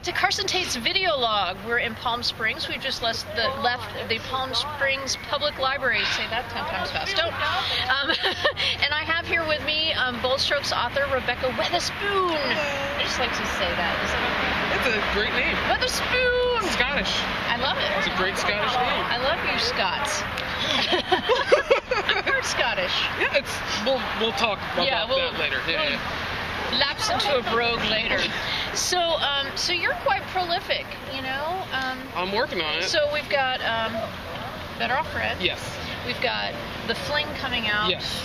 back to Carson Tate's video log. We're in Palm Springs. We've just left the Palm Springs Public Library. Say that 10 times fast. Don't. And I have here with me Bold Strokes author Rebekah Weatherspoon. I just like to say that. Is that okay? It's a great name. Weatherspoon. Scottish. I love it. It's a great Scottish name. I love you, Scots. I'm part Scottish. Yeah, we'll talk about that later. Yeah. Lapse into a brogue later. So you're quite prolific, you know. I'm working on it. So we've got Better Off Red. Yes. We've got the Fling coming out. Yes.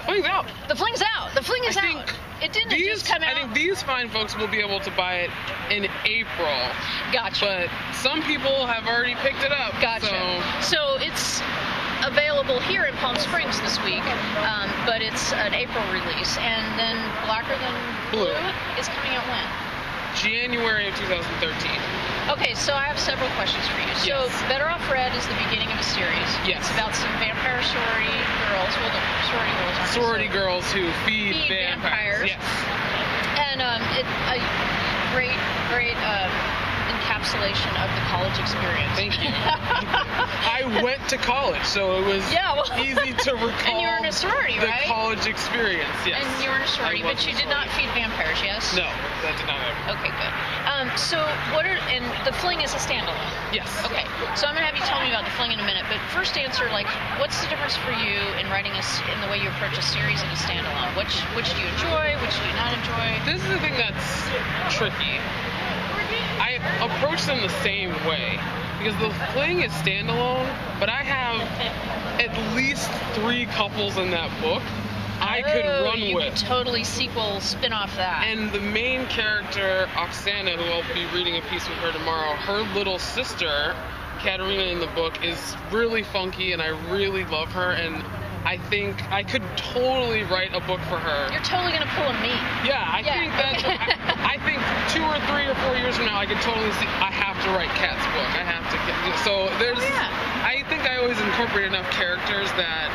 The Fling's out. The Fling's out. The Fling is out. It didn't just come out. I think these fine folks will be able to buy it in April. Gotcha. But some people have already picked it up. Gotcha. So it's available here in Palm Springs this week, but it's an April release. And then Blacker Than Blue is coming out when? January of 2013. Okay, so I have several questions for you. So Better Off Red is the beginning of a series. Yes. It's about some vampire sorority girls. Well, the sorority girls aren't sorority girls who feed vampires. Yes. And a great encapsulation of the college experience. Thank you. I went to college, so it was easy to recall. And you were in a sorority, right? The college experience, yes. And you were in a sorority, but you did not feed vampires, yes? No, that did not happen. Okay, good. So and the Fling is a standalone? Yes. Okay, so I'm going to have you tell me about the Fling in a minute, but first answer, what's the difference for you in writing in the way you approach a series and a standalone? Which do you enjoy, which do you not enjoy? This is the thing that's tricky. I approach them the same way because the Fling is standalone, but I have at least 3 couples in that book I could run you with. Could totally sequel spin off that. And the main character, Oksana, who I'll be reading a piece with her tomorrow, her little sister, Katerina, in the book is really funky, and I really love her, and I think I could totally write a book for her. You're totally gonna pull a me. Yeah, I think that. I think 2 or 3 or 4 years from now, I could totally see. I have to write Kat's book. I have to. So there's. I think I always incorporate enough characters that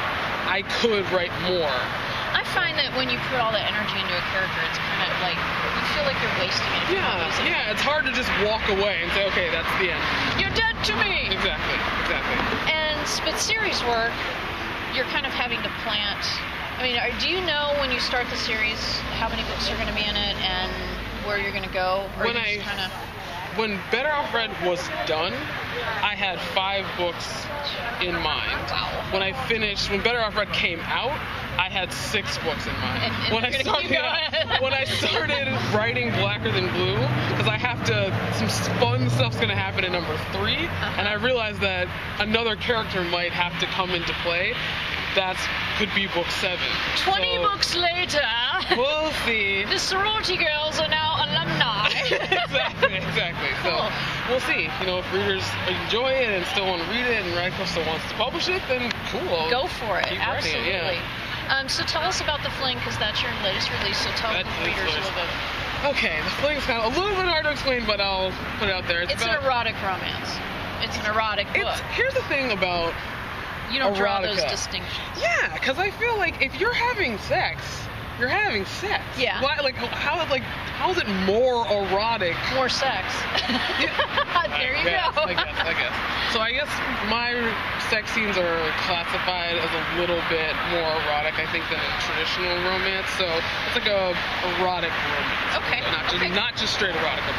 I could write more. I find that when you put all that energy into a character, it's kind of like you feel like you're wasting it. Yeah, it's hard to just walk away and say, okay, that's the end. You're dead to me. Exactly. But series work, you're kind of having to plant. I mean, do you know when you start the series how many books are going to be in it and where you're going to go? Or When Better Off Red was done, I had 5 books in mind. Wow. When Better Off Red came out, I had 6 books in mind. And when I started writing Blacker Than Blue, because some fun stuff's gonna happen in number 3, and I realized that another character might have to come into play. That could be book 7. 20 books later, we'll see. The sorority girls are now alumni. Exactly. Cool. So we'll see. If readers enjoy it and still want to read it, and Radcliffe still wants to publish it, then cool. Go for it. Absolutely. It, yeah. So tell us about the Fling, because that's your latest release. So tell the readers a little bit. Okay, the Fling's kind of a little bit hard to explain, but I'll put it out there. It's an erotic romance. It's an erotic book. Here's the thing about. You don't draw erotica. those distinctions. Yeah, because I feel like if you're having sex, you're having sex. Yeah. Why, how is it more erotic? More sex. There you go. I guess. So I guess my sex scenes are classified as a little bit more erotic, I think, than a traditional romance. So it's like a erotic romance. Okay. Not just straight erotica.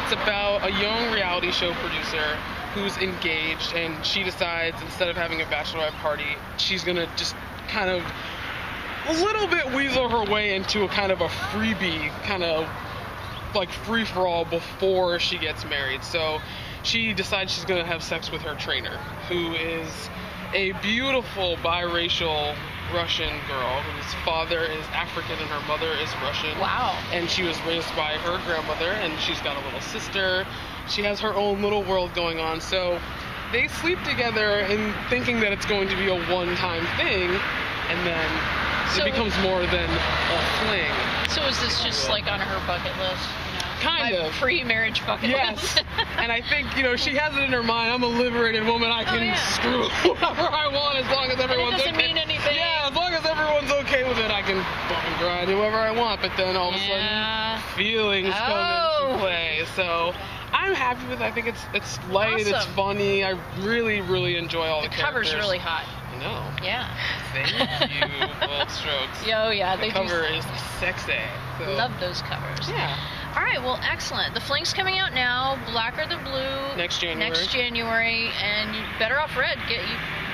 It's about a young reality show producer who's engaged, and she decides instead of having a bachelorette party, she's gonna just kind of a little bit weasel her way into a kind of a freebie, kind of like free-for-all before she gets married. So she decides she's gonna have sex with her trainer, who is a beautiful biracial Russian girl whose father is African and her mother is Russian. Wow. And she was raised by her grandmother, and she's got a little sister. She has her own little world going on. So they sleep together in thinking that it's going to be a one-time thing, and then it becomes more than a fling. So is this just like on her bucket list? Kind of. Pre-marriage bucket list. And I think, she has it in her mind, I'm a liberated woman, I can screw whoever I want as long as everyone's okay. It doesn't mean anything. Yeah, as long as everyone's okay with it, I can fucking grind whoever I want. But then all of a sudden, feelings come into play. So I'm happy with it. I think it's light, Awesome. it's funny. I really enjoy all the characters. The cover's really hot. I know. Yeah. Thank you, Bold Strokes. Oh yeah, The cover is sexy. So. Love those covers. Yeah. All right, well, excellent. The Fling's coming out now. Blacker Than Blue. Next January. And you better off read.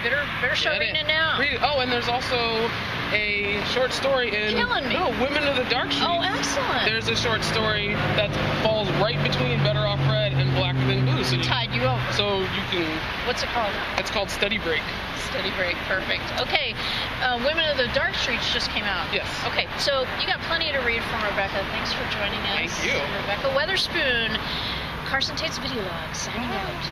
Better start reading it now. Read it. Oh, and there's also a short story in Women of the Dark Streets. Oh, excellent. There's a short story that falls right between Better Off Red and Blacker Than Blue. So tied you over. So you can. What's it called? It's called Steady Break. Steady Break, perfect. Okay, Women of the Dark Streets just came out. Yes. Okay, so you got plenty to read from Rebekah. Thanks for joining us. Thank you. Rebekah Weatherspoon, Carson Tate's Video Log, signing out.